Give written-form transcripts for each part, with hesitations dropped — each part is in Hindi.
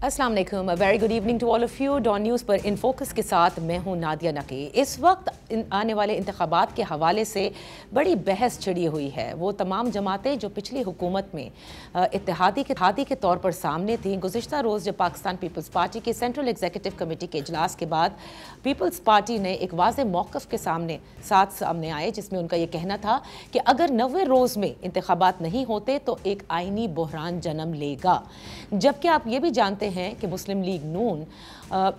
अस्सलाम वालेकुम, very good evening to all of you. Dawn News पर इन फोकस के साथ मैं हूं नादिया नकी। इस वक्त आने वाले इंतखाबात के हवाले से बड़ी बहस छिड़ी हुई है। वो तमाम जमातें जो पिछली हुकूमत में इत्तेहादी के तौर पर सामने थीं, गुज़िश्ता रोज़ जब पाकिस्तान पीपल्स पार्टी के सेंट्रल एग्जीक्यूटिव कमेटी के इजलास के बाद पीपल्स पार्टी ने एक वाज़ेह मौक़िफ़ के सामने आए, जिसमें उनका ये कहना था कि अगर 90 रोज़ में इंतखाबात नहीं होते तो एक आइनी बहरान जन्म लेगा। जबकि आप ये भी जानते हैं कि मुस्लिम लीग नून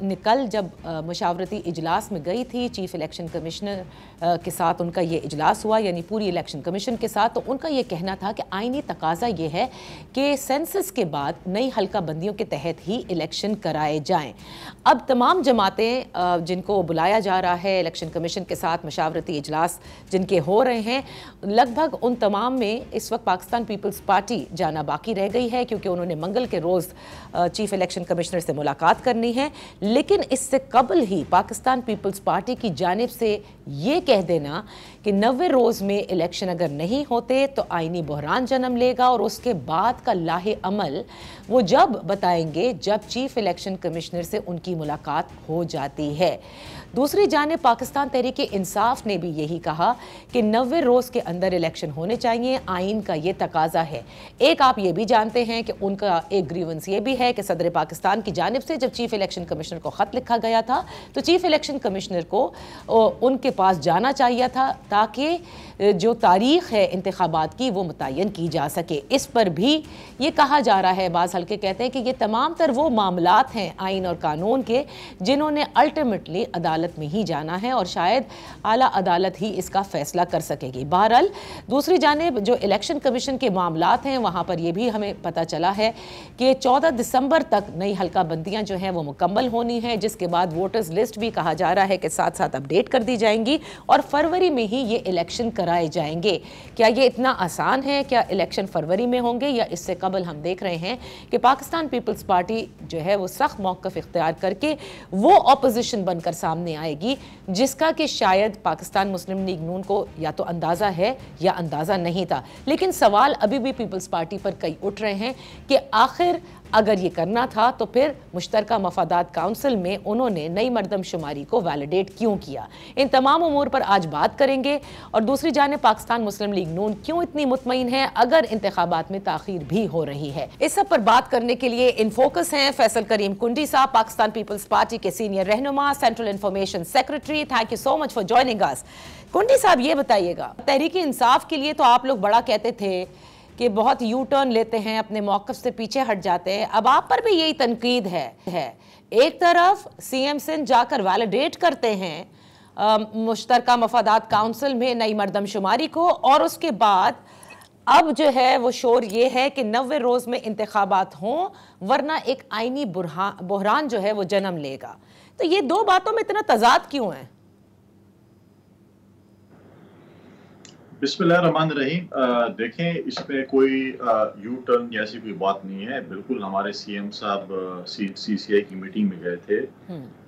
ने कल जब मशावरती इजलास में गई थी, चीफ इलेक्शन कमिश्नर के साथ उनका ये इजलास हुआ, यानी पूरी इलेक्शन कमीशन के साथ, तो उनका ये कहना था कि आईनी तकाजा ये है कि सेंसस के बाद नई हल्का बंदियों के तहत ही इलेक्शन कराए जाएं। अब तमाम जमातें जिनको बुलाया जा रहा है इलेक्शन कमीशन के साथ मशावरती इजलास जिनके हो रहे हैं, लगभग उन तमाम में इस वक्त पाकिस्तान पीपल्स पार्टी जाना बाकी रह गई है, क्योंकि उन्होंने मंगल के रोज़ चीफ इलेक्शन कमिश्नर से मुलाकात करनी है। लेकिन इससे कबल ही पाकिस्तान पीपल्स पार्टी की जानिब से ये कह देना कि 90 रोज़ में इलेक्शन अगर नहीं होते तो आईनी बहरान जन्म लेगा, और उसके बाद का लाहे अमल वो जब बताएंगे जब चीफ इलेक्शन कमिश्नर से उनकी मुलाकात हो जाती है। दूसरी जानिब पाकिस्तान तहरीक इंसाफ ने भी यही कहा कि 90 रोज़ के अंदर इलेक्शन होने चाहिए, आइन का ये तकाजा है। एक आप ये भी जानते हैं कि उनका एक ग्रीवेंस ये भी है कि सदर पाकिस्तान की जानिब से जब चीफ इलेक्शन कमिश्नर को ख़त लिखा गया था तो चीफ इलेक्शन कमिश्नर को उनके पास जाना चाहिए था ताकि जो तारीख़ है इंतखाबात की वो मुतय्यन की जा सके। इस पर भी ये कहा जा रहा है, बाज़ हल्के कहते हैं कि ये तमाम तर वो मामलात हैं आइन और कानून के जिन्होंने अल्टीमेटली अदालत में ही जाना है और शायद आला अदालत ही इसका फैसला कर सकेगी। बहरहाल दूसरी जानिब जो इलेक्शन कमीशन के मामलात हैं वहाँ पर यह भी हमें पता चला है कि 14 दिसंबर तक नई हल्का बंदियाँ जो हैं वो मुकम्मल होनी है, जिसके बाद वोटर्स लिस्ट भी कहा जा रहा है कि साथ साथ अपडेट कर दी जाएंगी और फरवरी में ही ये इलेक्शन कराए जाएंगे। क्या ये इतना आसान है? क्या इलेक्शन फरवरी में होंगे या इससे कबल हम देख रहे हैं कि पाकिस्तान पीपल्स पार्टी जो है वो सख्त मौक़िफ़ इख्तियार करके वो ऑपोजिशन बनकर सामने आएगी, जिसका कि शायद पाकिस्तान मुस्लिम लीग नून को या तो अंदाज़ा है या अंदाज़ा नहीं था। लेकिन सवाल अभी भी पीपल्स पार्टी पर कई उठ रहे हैं कि आखिर अगर ये करना था तो फिर मुश्तरका मफादात काउंसिल में उन्होंने नई मरदमशुमारी को वैलिडेट क्यों किया। इन तमाम उमूर पर आज बात करेंगे। और दूसरी जानिब पाकिस्तान मुस्लिम लीग नून क्यों इतनी मुतमईन है अगर इंतखाबात में ताखीर भी हो रही है। इस सब पर बात करने के लिए इन फोकस हैं फैसल करीम कुंडी साहब, पाकिस्तान पीपल्स पार्टी के सीनियर रहनुमा, central information secretary. Thank you so much for joining us. कुंडी साहब, ये बताइएगा, तहरीक इंसाफ के लिए तो आप लोग बड़ा कहते थे कि बहुत यू टर्न लेते हैं, अपने मौक़िफ़ से पीछे हट जाते हैं। अब आप पर भी यही तनकीद है। एक तरफ सीएम सिंध जाकर वैलिडेट करते हैं मुश्तरका मफादात काउंसिल में नई मरदमशुमारी को, और उसके बाद अब जो है वो शोर ये है कि 90 रोज़ में इंतखाबात हों वरना एक आइनी बहरान जो है वो जन्म लेगा। तो ये दो बातों में इतना तजाद क्यों है? बिस्मिल्लाहिर्रहमानिर्रहीम। देखें, इसमें कोई यू टर्न जैसी कोई बात नहीं है। बिल्कुल हमारे सीएम साहब सीसीआई की मीटिंग में गए थे,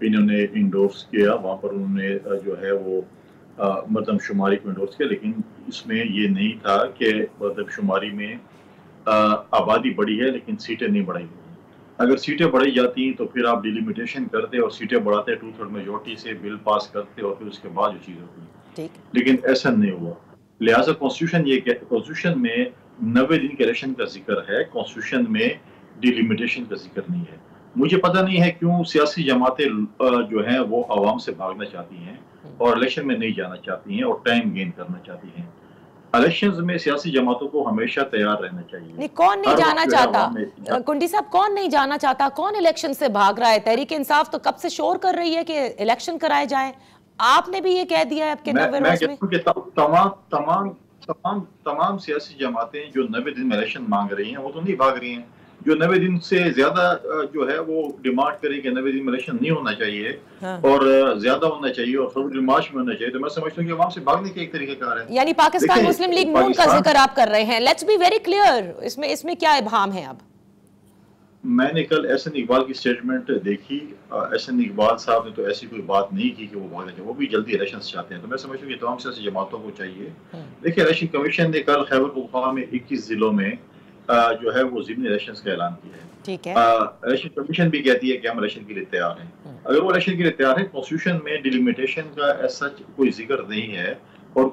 इन्होंने इंडोर्स किया, वहाँ पर उन्होंने जो है वो मरदमशुमारी को इंडोर्स किया, लेकिन इसमें ये नहीं था कि मरदमशुमारी में आबादी बढ़ी है लेकिन सीटें नहीं बढ़ाई गई। अगर सीटें बढ़ाई जाती तो फिर आप डिलिमिटेशन करते और सीटें बढ़ाते, 2/3 मेजोरिटी से बिल पास करते और फिर उसके बाद जो चीज़ होती, लेकिन ऐसा नहीं हुआ। लिहाजा कॉन्स्टिट्यूशन में 90 दिन के इलेक्शन का जिक्र है, कॉन्स्टिट्यूशन में डिलिमिटेशन का जिक्र नहीं है। मुझे पता नहीं है क्यों सियासी जमातें जो हैं वो आवाम से भागना चाहती हैं और इलेक्शन में नहीं जाना चाहती हैं और टाइम गेन करना चाहती हैं। इलेक्शंस में सियासी जमातों को हमेशा तैयार रहना चाहिए। नहीं, कौन नहीं जाना चाहता? कुंडी साहब, कौन नहीं जाना चाहता? कौन इलेक्शन से भाग रहा है? तहरीक इंसाफ तो कब से शोर कर रही है कि इलेक्शन कराए जाए। आपने भी ये कह दिया है आपके 90 रोज में। तमाम सियासी जमातें जो 90 दिन में इलेक्शन मांग रही हैं वो तो नहीं भाग रही हैं। जो 90 दिन से ज्यादा जो है वो डिमांड करे कि 90 दिन में इलेक्शन नहीं होना चाहिए, हाँ, और ज्यादा होना चाहिए और फरवरी मार्च में होना चाहिए, तो मैं समझता हूँ कि आवाम से भागने के एक तरीक़ेकार है। यानी पाकिस्तान मुस्लिम लीग नून का जिक्र आप कर रहे हैं। लेट्स बी वेरी क्लियर, इसमें क्या इब्हाम है? अब मैंने कल एहसन इकबाल की स्टेटमेंट देखी। एहसन इकबाल साहब ने तो ऐसी कोई बात नहीं की कि वो भागना चाहिए, वो भी जल्दी इलेक्शन चाहते हैं। तो मैं समझता हूँ कि तमाम सियासी जमातों को चाहिए। देखिए, इलेक्शन कमीशन ने कल खैबर पख्तूनख्वा में 21 जिलों में जो है वो ज़िमनी इलेक्शंस का ऐलान किया है। ठीक है। इलेक्शन कमीशन भी कहती है कि हम इलेक्शन के लिए तैयार हैं। अगर वो इलेक्शन के लिए तैयार है, कॉन्स्टिट्यूशन में डिलिमिटेशन का ऐसा कोई जिक्र नहीं है और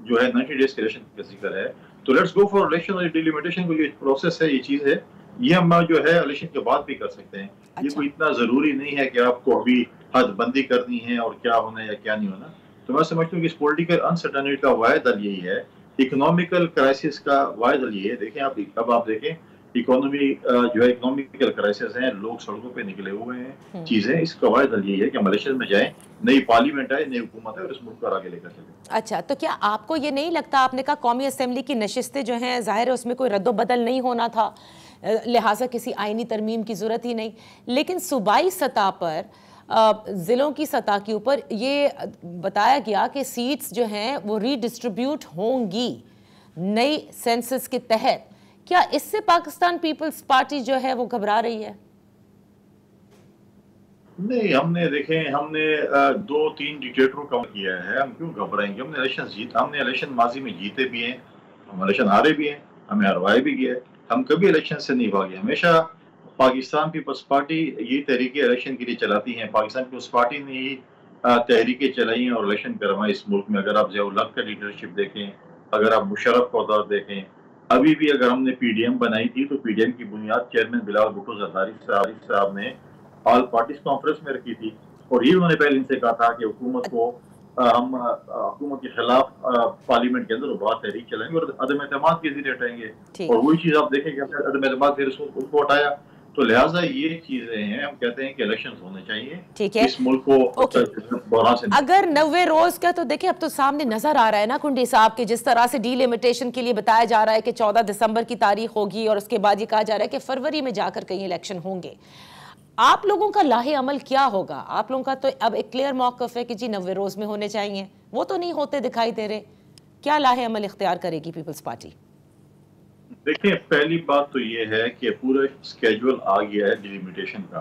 जो है 90 डेज के इलेक्शन का जिक्र है, तो लेट्स गो फॉर इलेक्शन। और डिलिमिटेशन को ये प्रोसेस है, ये चीज है, ये हम जो है इलेक्शन के बाद भी कर सकते हैं। अच्छा। ये कोई इतना जरूरी नहीं है कि आपको अभी हदबंदी करनी है और क्या होना है या क्या नहीं होना। तो मैं समझता हूँ कि इस पॉलिटिकल अनसर्टेनिटी का वाहिद हल यही है, इकोनॉमिकल क्राइसिस का वाहिद हल यही है। देखें आप, अब आप देखें इकोनॉमी जो है इकोनॉमिकल क्राइसिस है, लोग सड़कों पे निकले हुए हैं, चीजें, इसका वाहिद हल यही है कि हम इलेक्शन में जाएं, नई पार्लियामेंट आए, नई हुकूमत है और इस मुल्क को आगे लेकर चले। अच्छा, तो क्या आपको ये नहीं लगता, आपने कहा कौमी असेंबली की नशिस्तें जो हैं जाहिर है उसमें कोई रद्दोबदल नहीं होना था, लिहाजा किसी आईनी तरमीम की ज़रूरत ही नहीं, लेकिन सूबाई सतह पर ज़िलों की सतह के ऊपर ये बताया गया कि सीट्स जो हैं वो रीडिस्ट्रीब्यूट होंगी नई सेंसस के तहत, क्या इससे पाकिस्तान पीपल्स पार्टी जो है वो घबरा रही है? नहीं, हमने 2-3 डिक्टेटरों का किया है, हम क्यों घबराएंगे? हमने इलेक्शन माजी में जीते भी हैं, हम इलेक्शन हारे भी हैं, हमें हरवाए भी गया है, हम कभी इलेक्शन से नहीं भागे। हमेशा पाकिस्तान पीपल्स पार्टी ये तहरीकें इलेक्शन के लिए चलाती हैं। पाकिस्तान पीपल्स पार्टी ने ही तहरीकें चलाई हैं और इलेक्शन करवाए इस मुल्क में। अगर आप ज़िया-उल हक का लीडरशिप देखें, अगर आप मुशर्रफ का दौर देखें, अभी भी अगर हमने पीडीएम बनाई थी तो पीडीएम की बुनियाद चेयरमैन बिलावल भुट्टो जरदारी साहब ने ऑल पार्टीज कॉन्फ्रेंस में रखी थी और ये उन्होंने पहले इनसे कहा था कि हुकूमत को हम हुकूमत के खिलाफ पार्लियामेंट के अंदर बात तहरीक चलाएंगे और अदम एतमाद के जरिए हटाएंगे। और वही चीज आप देखें कि अदम एतमाद फिर उसको हटाया। तो लिहाजा ये चीजें हैं, हम कहते हैं कि इलेक्शंस होने चाहिए। ठीक है, इस मुल्क को बहरान से अगर 90 रोज का तो देखिए अब तो सामने नजर आ रहा है ना कुंडी साहब के, जिस तरह से डीलिमिटेशन के लिए बताया जा रहा है कि 14 दिसंबर की तारीख होगी और उसके बाद ये कहा जा रहा है कि फरवरी में जाकर कहीं इलेक्शन होंगे। आप लोगों का लाहे अमल क्या होगा? आप लोगों का तो अब एक क्लियर मौक़िफ़ है कि जी 90 रोज में होने चाहिए, वो तो नहीं होते दिखाई दे रहे। क्या लाहे अमल इख्तियार करेगी पीपल्स पार्टी? देखिए, पहली बात तो ये है कि पूरा स्केड्यूल आ गया है डिलिमिटेशन का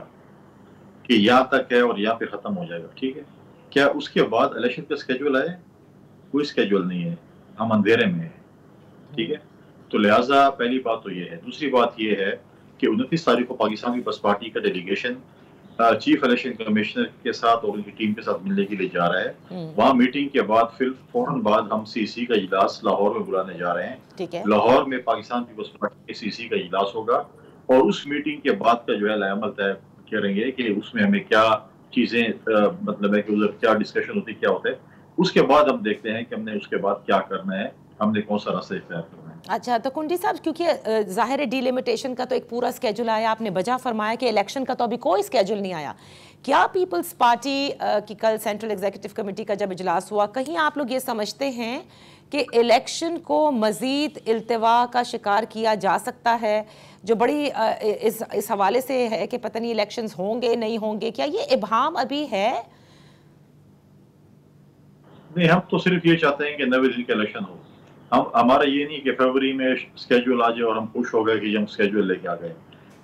कि यहाँ तक है और यहाँ पे खत्म हो जाएगा, ठीक है। क्या उसके बाद इलेक्शन का स्केड्यूल आए? कोई स्केड्यूल नहीं है, हम अंधेरे में हैं, ठीक है। तो लिहाजा पहली बात तो ये है। दूसरी बात ये है कि 29 तारीख को पाकिस्तान पीपल्स पार्टी का डेलीगेशन चीफ इलेक्शन कमिश्नर के साथ और उनकी टीम के साथ मिलने के लिए जा रहा है। वहाँ मीटिंग के बाद फिर फौरन बाद हम सीसी का इजलास लाहौर में बुलाने जा रहे हैं। ठीक है। लाहौर में पाकिस्तान पीपल्स पार्टी के सीसी का इजलास होगा और उस मीटिंग के बाद का जो है लाएअमल तय करेंगे कि उसमें हमें क्या चीजें मतलब है कि उधर क्या डिस्कशन होती है, क्या होता है। उसके बाद हम देखते हैं कि हमने उसके बाद क्या करना है, हमने कौन सा रास्ता इख्तियार करना है। अच्छा, तो कुंडी साहब, क्योंकि जाहिर है डीलिमिटेशन का तो एक पूरा स्केड्यूल आया, आपने बजा फरमाया कि इलेक्शन का तो अभी कोई स्केड्यूल नहीं आया। क्या पीपल्स पार्टी की कल सेंट्रल एग्जीक्यूटिव कमेटी का जब इजलास हुआ, कहीं आप लोग ये समझते हैं कि इलेक्शन को मज़ीद इल्तिवा का शिकार किया जा सकता है, जो बड़ी इस हवाले से है कि पता नहीं इलेक्शंस होंगे नहीं होंगे, क्या ये इबहाम अभी है? नहीं, हम तो सिर्फ ये चाहते हैं कि 90 दिन का इलेक्शन हो। हमारा ये नहीं कि फरवरी में स्केड्यूल आ जाए और हम खुश हो गए कि हम स्केड्यूल लेके आ गए।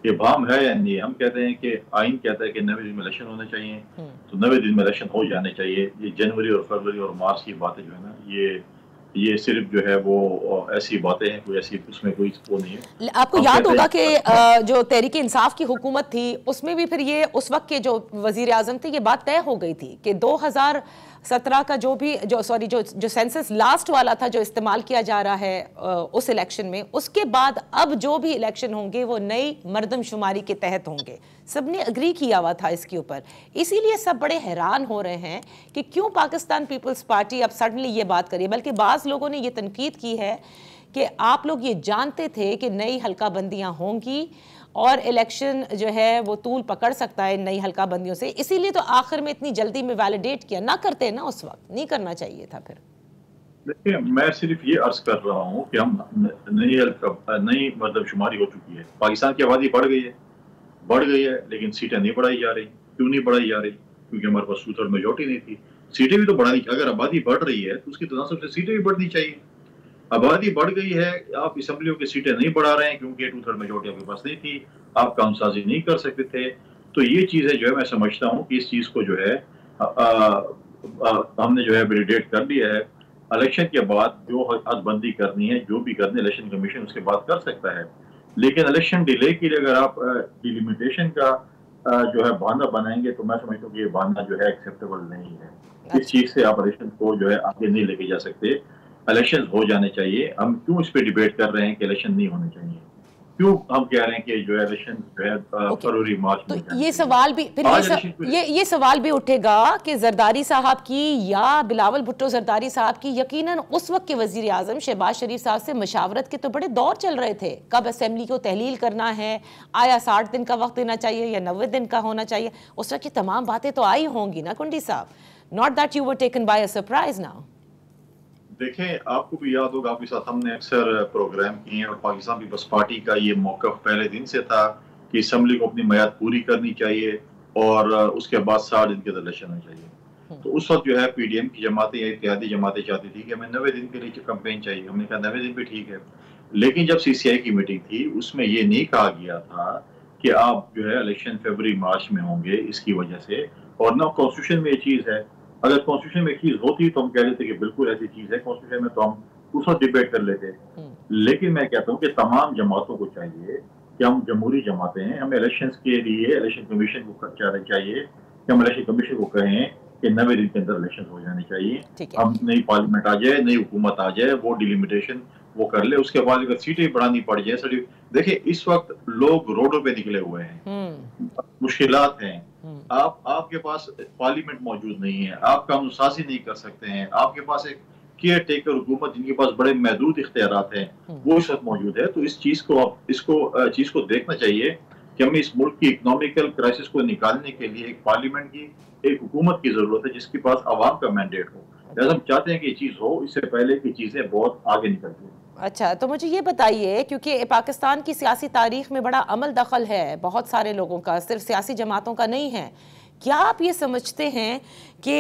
ये भाम है या नहीं? हम कहते हैं कि आइन कहता है कि 90 दिन में इलेक्शन होने चाहिए, तो 90 दिन में इलेक्शन हो जाने चाहिए। ये जनवरी और फरवरी और मार्च की बातें जो है ना, ये सिर्फ जो है वो ऐसी बातें हैं, कोई ऐसी उसमें कोई वो नहीं है। आपको याद होगा कि जो तहरीक इंसाफ की हुकूमत थी उसमें भी फिर ये उस वक्त के जो वजीर आजम थे, ये बात तय हो गई थी कि 2017 का जो सेंसस लास्ट वाला था जो इस्तेमाल किया जा रहा है उस इलेक्शन में, उसके बाद अब जो भी इलेक्शन होंगे वो नई मर्दमशुमारी के तहत होंगे। सबने अग्री किया हुआ था इसके ऊपर। इसीलिए सब बड़े हैरान हो रहे हैं कि क्यों पाकिस्तान पीपल्स पार्टी अब सडनली ये बात करी। बल्कि बाज़ लोगों ने ये तनकीद की है कि आप लोग ये जानते थे कि नई हल्का बंदियाँ होंगी और इलेक्शन जो है वो तूल पकड़ सकता है नई हल्का बंदियों से, इसीलिए तो आखिर में इतनी जल्दी में वैलिडेट किया। ना करते ना, उस वक्त नहीं करना चाहिए था। फिर देखिए, मैं सिर्फ ये अर्ज कर रहा हूँ कि हम नई मर्दमशुमारी हो चुकी है। पाकिस्तान की आबादी बढ़ गई है, लेकिन सीटें नहीं बढ़ाई जा रही। क्यों नहीं बढ़ाई जा रही? क्योंकि हमारे पास 2/3 मेजॉरिटी नहीं थी। सीटें भी तो बढ़ानी चाहिए। अगर आबादी बढ़ रही है तो उसकी तनासब से सीटें भी बढ़नी चाहिए। आबादी बढ़ गई है, आप असम्बलियों की सीटें नहीं बढ़ा रहे हैं क्योंकि 2/3 मेजॉरिटी आपके पास नहीं थी, आप कानूनसाजी नहीं कर सकते थे। तो ये चीजें जो है, मैं समझता हूँ कि इस चीज को जो है हमने जो है वैलिडेट कर लिया है। इलेक्शन के बाद जो हदबंदी करनी है, जो भी करनी है, इलेक्शन कमीशन उसके बाद कर सकता है। लेकिन इलेक्शन डिले के लिए अगर आप डिलिमिटेशन का जो है बहाना बनाएंगे, तो मैं समझता हूँ कि ये बहाना जो है एक्सेप्टेबल नहीं है। इस अच्छा। चीज से आप इलेक्शन को जो है आगे नहीं लेके जा सकते। इलेक्शन हो जाने चाहिए। हम क्यों इस पे डिबेट कर रहे हैं कि इलेक्शन नहीं होने चाहिए? क्यों हम कह रहे हैं कि जो है इलेक्शन जो है ओके, फरवरी मार्च में तो हो जाने ये चाहिए? सवाल भी फिर आज इलेक्शन को ये सवाल भी उठेगा कि जरदारी साहब की या बिलावल भुट्टो जरदारी साहब की, यकीनन उस वक्त के वजीर आजम शहबाज शरीफ साहब से मशावरत के तो बड़े दौर चल रहे थे, कब असेंबली को तहलील करना है, आया 60 दिन का वक्त देना चाहिए या 90 दिन का होना चाहिए, उस वक्त की तमाम बातें तो आई होंगी ना कुंडी साहब। Not that you were taken by a surprise now. देखें, आपको भी याद होगा, आपके साथ हमने अक्सर प्रोग्राम किए हैं, और पाकिस्तान पीपल्स पार्टी का ये मौक़िफ़ पहले दिन से था कि असम्बली को अपनी मियाद पूरी करनी चाहिए और उसके बाद 60 दिन के अंदर इलेक्शन होना चाहिए। तो उस वक्त जो है पीडीएम की जमातें या इत्तेहादी जमातें चाहती थी कि हमें 90 दिन के लिए कैंपेन चाहिए। हमने कहा 90 दिन भी ठीक है, लेकिन जब सीसीआई की मीटिंग थी उसमें ये नहीं कहा गया था कि आप जो है इलेक्शन फरवरी मार्च में होंगे इसकी वजह से। और ना कॉन्स्टिट्यूशन में ये चीज़ है। अगर कॉन्स्टिट्यूशन में चीज होती तो हम कह लेते कि बिल्कुल ऐसी चीज है कॉन्स्टिट्यूशन में, तो हम उस वक्त डिबेट कर लेते। लेकिन मैं कहता हूँ कि तमाम जमातों को चाहिए कि हम जमहूरी जमातें हैं, हमें इलेक्शन के लिए इलेक्शन कमीशन को चाहिए कि हम इलेक्शन कमीशन को कहें कि 90 दिन के अंदर इलेक्शन हो जाने चाहिए। ठीक है। हम नई पार्लियामेंट आ जाए, नई हुकूमत आ जाए, वो डिलिमिटेशन वो कर ले। उसके बाद अगर सीटें बढ़ानी पड़ जाए, देखिए इस वक्त लोग रोडों पे निकले हुए हैं, मुश्किलात हैं। आपके पास पार्लियामेंट मौजूद नहीं है, आप कानून साजी नहीं कर सकते हैं, आपके पास एक केयर टेकर हुकूमत जिनके पास बड़े महदूद इख्तियारात हैं वो इस वक्त मौजूद है। तो इस चीज को चीज को देखना चाहिए कि हमें इस मुल्क की इकोनॉमिकल क्राइसिस को निकालने के लिए एक पार्लियामेंट की, एक हुकूमत की जरूरत है जिसके पास आवाम का मैंडेट हो। लिहाजा हम चाहते हैं कि ये चीज हो, इससे पहले की चीजें बहुत आगे निकलती हैं। अच्छा, तो मुझे ये बताइए, क्योंकि पाकिस्तान की सियासी तारीख में बड़ा अमल दखल है बहुत सारे लोगों का, सिर्फ सियासी जमातों का नहीं है, क्या आप ये समझते हैं कि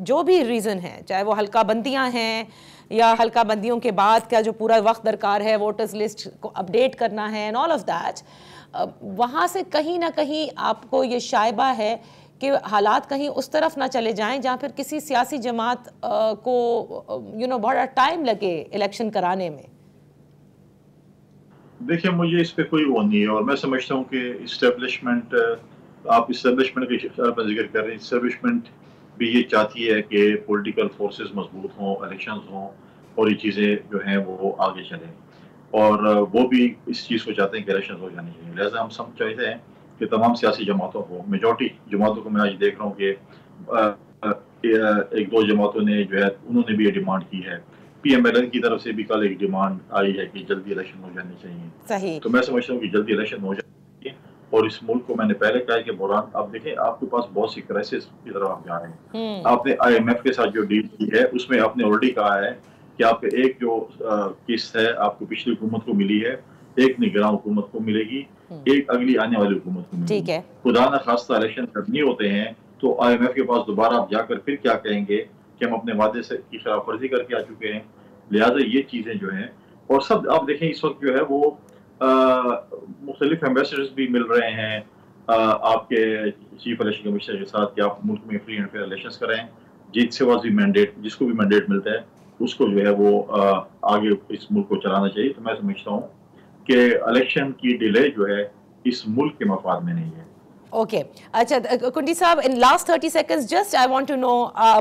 जो भी रीज़न है, चाहे वो हल्का बंदियाँ हैं या हल्का बंदियों के बाद का जो पूरा वक्त दरकार है वोटर्स लिस्ट को अपडेट करना है एंड ऑल ऑफ दैट, वहाँ से कहीं ना कहीं आपको ये शायबा है कि हालात कहीं उस तरफ ना चले जाएं जहाँ फिर किसी सियासी जमात को बड़ा टाइम लगे इलेक्शन कराने में? देखिए, मुझे इस पे कोई वो नहीं है, और मैं समझता हूँ कि इस्टेब्लिशमेंट, आप इस्टेब्लिशमेंट के जिक्र कर रहे हैं, इस्टेब्लिशमेंट भी ये चाहती है कि पॉलिटिकल फोर्सेस मजबूत हों, इलेक्शंस हों और ये चीज़ें जो हैं वो आगे चलें, और वो भी इस चीज़ को चाहते हैं कि इलेक्शन हो जाने चाहिए। लिहाजा हम सब चाहते हैं कि तमाम सियासी जमातों को, मेजॉरिटी जमातों को मैं आज देख रहा हूँ कि एक दो जमातों ने जो है उन्होंने भी ये डिमांड की है। पीएमएलएन की तरफ से भी कल एक डिमांड आई है कि जल्दी इलेक्शन हो जाने चाहिए। सही। तो मैं समझता हूँ कि जल्दी इलेक्शन हो जाए, और इस मुल्क को, मैंने पहले कहा है कि बुरान, आप देखें आपके पास बहुत सी क्राइसिस की तरफ आप जा रहे हैं। आपने आईएमएफ के साथ जो डील की है उसमें आपने ऑलरेडी कहा है कि आपके एक जो किस्त है आपको पिछली हुकूमत को मिली है, एक निगरान हुकूमत को मिलेगी, एक अगली आने वाली हुकूमत को मिलेगी। ठीक है। खुदा न खास्ता इलेक्शन करनी होते हैं तो आईएमएफ के पास दोबारा आप जाकर फिर क्या कहेंगे कि हम अपने वादे से की खिलाफ वर्जी करके आ चुके हैं। लिहाजा ये चीजें जो हैं, और सब आप देखें इस वक्त जो है वो मुख्तलिफ एम्बेसडर्स भी मिल रहे हैं आपके चीफ इलेक्शन कमिश्नर के साथ कि आप मुल्क में फ्री एंड फेयर इलेक्शन कराएं। जिससे भी मैंडेट, जिसको भी मैंडेट मिलता है उसको जो है वो आगे इस मुल्क को चलाना चाहिए। तो मैं समझता हूँ कि इलेक्शन की डिले जो है इस मुल्क के मफाद में नहीं है। ओके अच्छा कुंडी साहब, in last 30 seconds just I want to know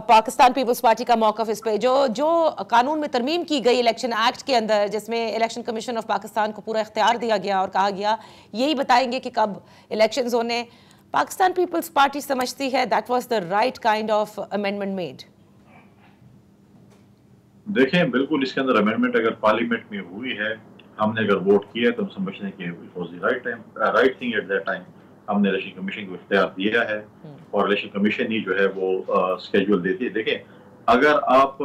Pakistan People's Party का मौक़िफ़ इस पे, जो कानून में तरमीम की गई इलेक्शन एक्ट के अंदर, जिसमें इलेक्शन कमीशन ऑफ पाकिस्तान को पूरा इख्तियार दिया गया और कहा गया यही बताएंगे कि कब इलेक्शंस होने, पाकिस्तान पीपल्स पार्टी समझती है that was the right kind of amendment made? देखें, बिल्कुल इसके अंदर अमेंडमेंट अगर पार्लियामेंट में हुई है, हमने अगर वोट किया तो हम समझते हैं कि it was the right thing at that time. हमने इलेक्शन कमीशन को इख्तियार दिया है और इलेक्शन कमीशन ही जो है वो स्केड्यूल देती है। देखें, अगर आप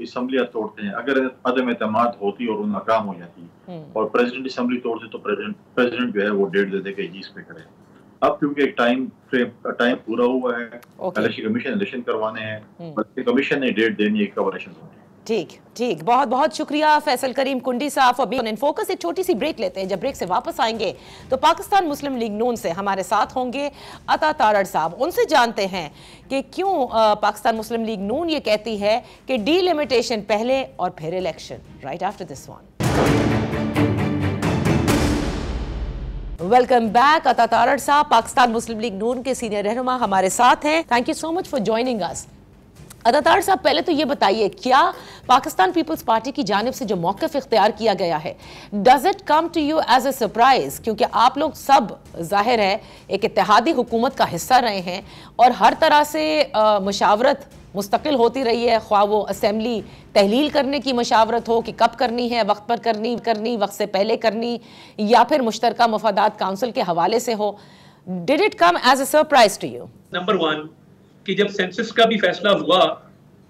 असम्बलियाँ तोड़ते हैं, अगर अदम एतमाद होती और वो नाकाम हो जाती और प्रेसिडेंट असम्बली तोड़ते तो प्रेसिडेंट जो है वो डेट दे देगा इस पे करे। अब क्योंकि एक टाइम पूरा हुआ है, इलेक्शन कमीशन इलेक्शन करवाने हैं, कमीशन ने डेट देनी है कब इलेक्शन होने हैं। ठीक ठीक, बहुत बहुत शुक्रिया फैसल करीम कुंडी साहब अभी इन फोकस। एक छोटी सी ब्रेक लेते हैं, जब ब्रेक से वापस आएंगे तो पाकिस्तान मुस्लिम लीग नून से हमारे साथ होंगे अता तारड़ साहब। उनसे जानते हैं कि क्यों पाकिस्तान मुस्लिम लीग नून ये कहती है कि डीलिमिटेशन पहले और फिर election. Right after this one. Welcome back. अता तारड़ साहब पाकिस्तान मुस्लिम लीग नून के सीनियर रहनुमा हमारे साथ हैं। Thank you so much for joining us. अता तारड़ साहब, पहले तो ये बताइए, क्या पाकिस्तान पीपल्स पार्टी की जानिब से जो मौक़िफ़ इख्तियार किया गया है, does it come to you as a surprise? क्योंकि आप लोग सब जाहिर है एक इत्तेहादी हुकूमत का हिस्सा रहे हैं और हर तरह से मशावरत मुस्तकिल होती रही है, ख्वाह वो असेंबली तहलील करने की मशावरत हो कि कब करनी है, वक्त पर करनी वक्त से पहले करनी, या फिर मुश्तरका मफादात काउंसिल के हवाले से हो। Did it come as a surprise to you? Number one कि जब सेंसस का भी फैसला हुआ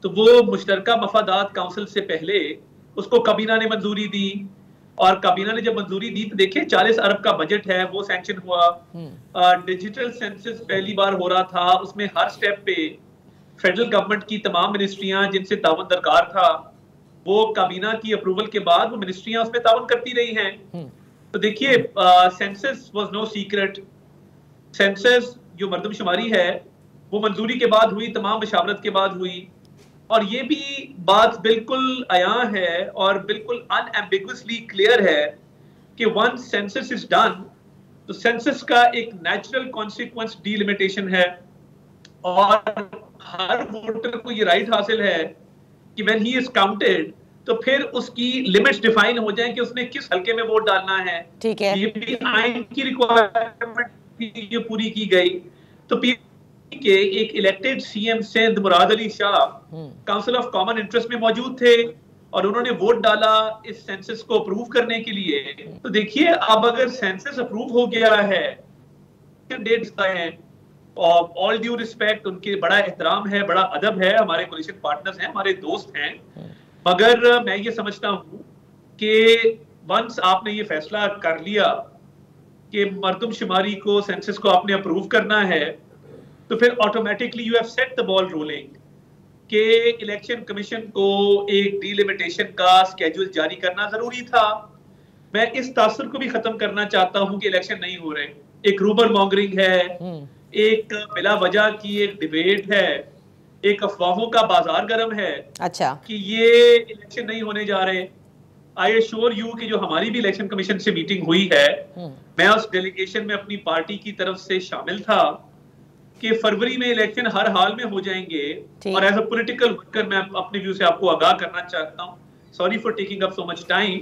तो वो मुश्तरका मफादात काउंसिल से पहले उसको काबीना ने मंजूरी दी, और काबीना ने जब मंजूरी दी तो देखिए 40 अरब का बजट है वो सैंक्शन हुआ। डिजिटल सेंसस पहली बार हो रहा था, उसमें हर स्टेप पे फेडरल गवर्नमेंट की तमाम मिनिस्ट्रियां जिनसे ताउन दरकार था वो काबीना की अप्रूवल के बाद वो मिनिस्ट्रियां उसमें ताउन करती रही हैं। तो देखिए census was no secret. Census जो मरदमशुमारी है वो मंजूरी के बाद हुई, तमाम मशावरत के बाद हुई, और ये भी बात बिल्कुल आया है और बिल्कुल अनएम्बिगुअसली क्लियर है कि वंस सेंसस इज डन तो सेंसस का एक नेचुरल कॉन्सिक्वेंस डीलिमिटेशन है, और हर वोटर को ये राइट हासिल है कि व्हेन ही इज काउंटेड तो फिर उसकी लिमिट्स डिफाइन हो जाए कि उसने किस हल्के में वोट डालना है। ठीक है, ये भी आइन की रिक्वायरमेंट ये पूरी की गई। तो के एक elected CM Sindh Murad Ali Shah council of common interest में मौजूद थे और उन्होंने वोट डाला इस सेंसस को अप्रूव करने के लिए। तो देखिए अब अगर सेंसस अप्रूव हो गया है, डेट्स हैं, और ऑल ड्यू रिस्पेक्ट उनके बड़ा एहतराम है, बड़ा अदब है, हमारे कोलिशन पार्टनर्स हैं, हमारे दोस्त हैं, मगर मैं ये समझता हूं कि वंस आपने ये फैसला कर लिया कि मरदमशुमारी को सेंसस को आपने अप्रूव करना है तो फिर automatically you have set the ball rolling कि इलेक्शन कमीशन को एक डीलिमिटेशन का स्केड्यूल जारी करना जरूरी था। मैं इस तासुर को भी खत्म करना चाहता हूं कि इलेक्शन नहीं हो रहे। एक रूमर मॉन्गरिंग है, एक बिला वजह की एक डिबेट है, एक अफवाहों का बाजार गर्म है। अच्छा, कि ये इलेक्शन नहीं होने जा रहे। आई एश्योर यू कि जो हमारी भी इलेक्शन कमीशन से मीटिंग हुई है, मैं उस डेलीगेशन में अपनी पार्टी की तरफ से शामिल था कि फरवरी में इलेक्शन हर हाल में हो जाएंगे, और एज अ पॉलिटिकल वर्कर मैं अपने व्यू से आपको आगाह करना चाहता हूँ। Sorry for taking up so much time.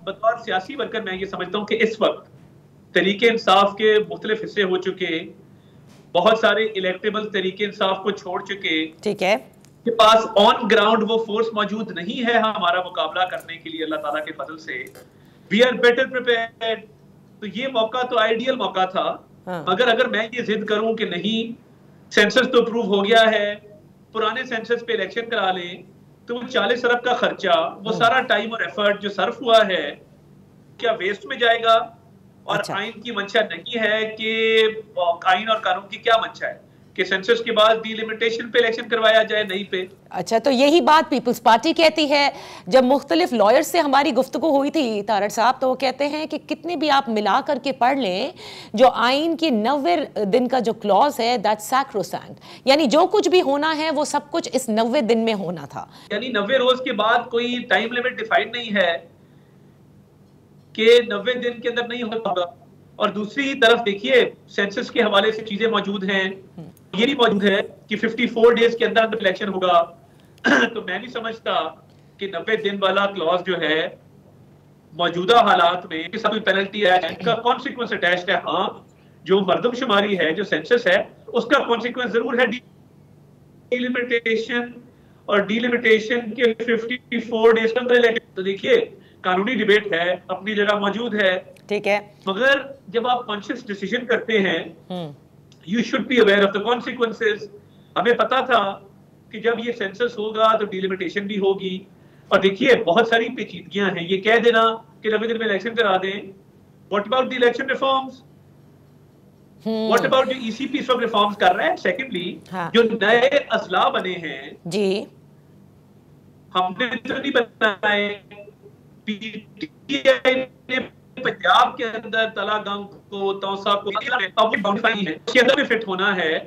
बतौर सियासी वर्कर मैं ये समझता हूँ कि इस वक्त तरीके इंसाफ के मुख्तलिफ हिस्से हो चुके, बहुत सारे इलेक्टेबल तरीके इंसाफ को छोड़ चुके, ठीक है, के पास ऑन ग्राउंड वो फोर्स मौजूद नहीं है हमारा मुकाबला करने के लिए। अल्लाह ताला के फजल से वी आर बेटर प्रिपेयर्ड। तो ये मौका तो आइडियल मौका था। मगर अगर मैं ये जिद करूं कि नहीं सेंसस तो अप्रूव हो गया है, पुराने सेंसस पे इलेक्शन करा लें, तो वो 40 अरब का खर्चा, वो सारा टाइम और एफर्ट जो सर्फ हुआ है क्या वेस्ट में जाएगा? और अच्छा। आइन की मंशा नहीं है कि आइन और कानून की क्या मंशा है कि सेंसस के बाद डीलिमिटेशन पे इलेक्शन करवाया जाए, नहीं पे। अच्छा, तो यही बात पीपल्स पार्टी कहती है। जब मुख्तलिफ लॉयर्स से हमारी गुफ्तगू हुई थी तारड़ साहब, तो वो कहते हैं कि कितने भी आप मिला करके पढ़ लें, जो आइन की 90 दिन का जो क्लॉज है दैट सैक्रोसैंक्ट, यानी जो कुछ भी होना है वो सब कुछ इस 90 दिन में होना था। यानी 90 रोज के बाद कोई टाइम लिमिट डिफाइंड नहीं है कि 90 दिन के अंदर नहीं होगा। और दूसरी तरफ देखिए सेंसस के हवाले से चीजें मौजूद हैं, ये भी मौजूद है कि 54 डेज के अंदर इलेक्शन होगा। तो मैं नहीं समझता कि 90 दिन वाला क्लॉज जो है मौजूदा हालात में इसका कोई पेनल्टी है, इसका कॉन्सिक्वेंस अटैच्ड है। हाँ, जो मरदमशुमारी है, जो सेंसस है, उसका कॉन्सिक्वेंस जरूर है डीलिमिटेशन, और डीलिमिटेशन के 54 डेज के अंदर इलेक्शन। तो देखिए कानूनी डिबेट है, अपनी जगह मौजूद है, ठीक है, मगर जब आप कॉन्शियस डिसीजन करते हैं you should be aware of the consequences. हमें पता था कि जब ये सेंसस होगा तो डीलिमिटेशन भी होगी। और देखिए बहुत सारी पेचीदगियां हैं। ये कह देना कि 90 दिन में इलेक्शन करा दें, what about the election reforms, what about जो ईसीपी सब रिफॉर्म्स कर रहा है। सेकेंडली जो नए अजला बने हैं जी, हमने तो नहीं बनाए, पीटीआई ने पंजाब के अंदर तलागंग को, तौसा को उसके अंदर में फिट होना है।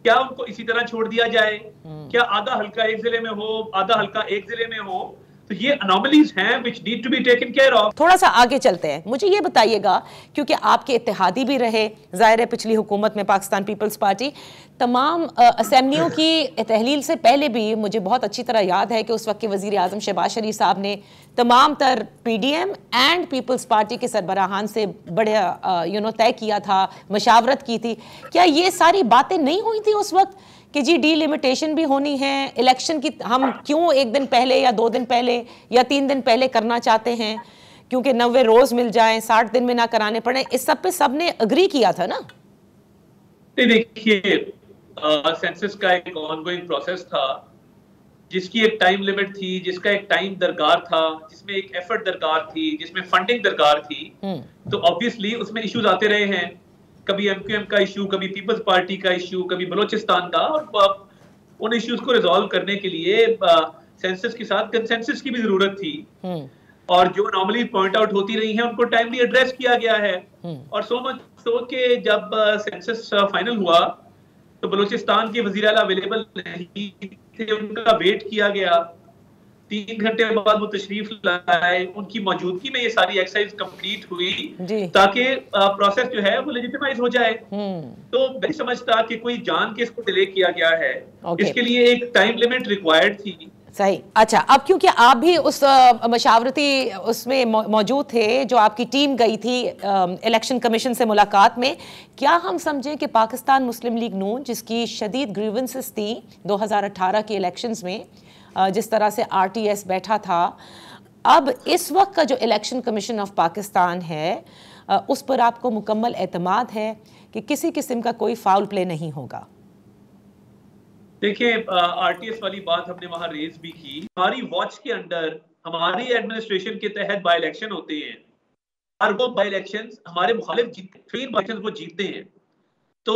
क्या उनको इसी तरह छोड़ दिया जाए? क्या आधा हल्का एक जिले में हो, आधा हल्का एक जिले में हो? तो ये अनोमलीज हैं which need to be taken care of। थोड़ा सा आगे चलते हैं, मुझे ये बताइएगा, क्योंकि आपके इत्तेहादी भी रहे ज़ाहिर है पिछली हुकूमत में पाकिस्तान पीपल्स पार्टी, तमाम असेंबलियों की तहलील से पहले भी मुझे बहुत अच्छी तरह याद है कि उस वक्त के वज़ीर आज़म शहबाज शरीफ साहब ने तमाम तर पीडीएम एंड पीपल्स पार्टी के सरबराहान से बड़े तय किया था, मशावरत की थी। क्या ये सारी बातें नहीं हुई थी उस वक्त कि जी डीलिमिटेशन भी होनी है, इलेक्शन की हम क्यों एक दिन पहले या 2 दिन पहले या 3 दिन पहले करना चाहते हैं, क्योंकि 90 रोज मिल जाएं, 60 दिन में ना कराने पड़े? इस सब पे सबने अग्री किया था ना? देखिए, सेंसस का एक ऑनगोइंग प्रोसेस था, जिसकी एक टाइम लिमिट थी, जिसका एक टाइम दरकार था, जिसमें एक एफर्ट दरकार थी, जिसमें फंडिंग दरकार थी। तो ऑब्वियसली उसमें इश्यूज आते रहे हैं, कभी एमक्यूएम का इशू, कभी पीपल्स पार्टी का इशू, कभी बलोचिस्तान का, और उन इश्यूज को रिजॉल्व करने के लिए सेंसस के साथ कंसेंसस की भी जरूरत थी, और जो अनोमली पॉइंट आउट होती रही हैं उनको टाइमली एड्रेस किया गया है। और सो मच सो के जब सेंसस फाइनल हुआ तो बलोचिस्तान के वजीर आला अवेलेबल नहीं थे, उनका वेट किया गया, 3 घंटे बाद वो तशरीफ लाए, उनकी मौजूदगी में ये सारी एक्सरसाइज कंप्लीट हुई ताकि प्रोसेस जो है वो लेजिटिमाइज हो जाए। तो मैं समझता कि कोई जान के इसको डिले किया गया है, इसके लिए एक टाइम लिमिट रिक्वायर्ड थी। सही। अच्छा, अब क्योंकि आप भी उस मशावरती उसमें मौजूद थे, जो आपकी टीम गई थी इलेक्शन कमीशन से मुलाकात में, क्या हम समझें कि पाकिस्तान मुस्लिम लीग नून, जिसकी शदीद ग्रीवेंसेस थी 2018 के इलेक्शंस में, जिस तरह से आरटीएस बैठा था, अब इस वक्त का जो इलेक्शन कमीशन ऑफ पाकिस्तान है उस पर आपको मुकम्मल एतमाद है कि किसी किस्म का कोई फाउल प्ले नहीं होगा? देखिए, आरटीएस वाली बात हमने वहां रेज भी की। हमारी वॉच के अंदर हमारी एडमिनिस्ट्रेशन के तहत बाई इलेक्शन होते हैं, और वो बाई इलेक्शन हमारे मुखालिफ जीतते, फिर बाई इलेक्शन वो जीतते हैं। तो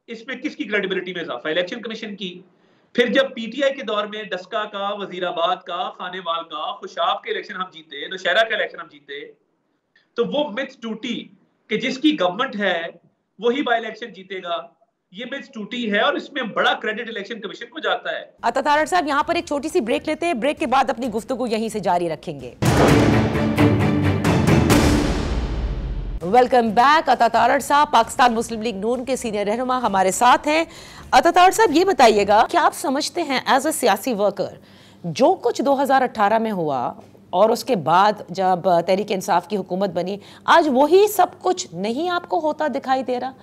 इसमें किसकी क्रेडिबिलिटी में इजाफा? इलेक्शन कमीशन की। फिर जब पीटीआई के दौर में डस्का का, वजीराबाद का, खानेवाल का, खुशाब के इलेक्शन हम जीते, नौशहरा का इलेक्शन हम जीते, तो वो मिथ टूटी कि जिसकी गवर्नमेंट है वही बाई इलेक्शन जीतेगा। ये मिथ टूटी है और इसमें बड़ा क्रेडिट इलेक्शन कमीशन को जाता है। अता तारड़ साहब, यहाँ पर एक छोटी सी ब्रेक लेते हैं, ब्रेक के बाद अपनी गुफ्तगू यहीं से जारी रखेंगे। Welcome back. अता तारड़ साहब पाकिस्तान मुस्लिम लीग नून के सीनियर रहनुमा हमारे साथ हैं। अता तारड़ साहब, ये बताइएगा कि आप समझते हैं एज अ सियासी वर्कर जो कुछ 2018 में हुआ और उसके बाद जब तहरीक इंसाफ की हुकूमत बनी, आज वही सब कुछ नहीं आपको होता दिखाई दे रहा?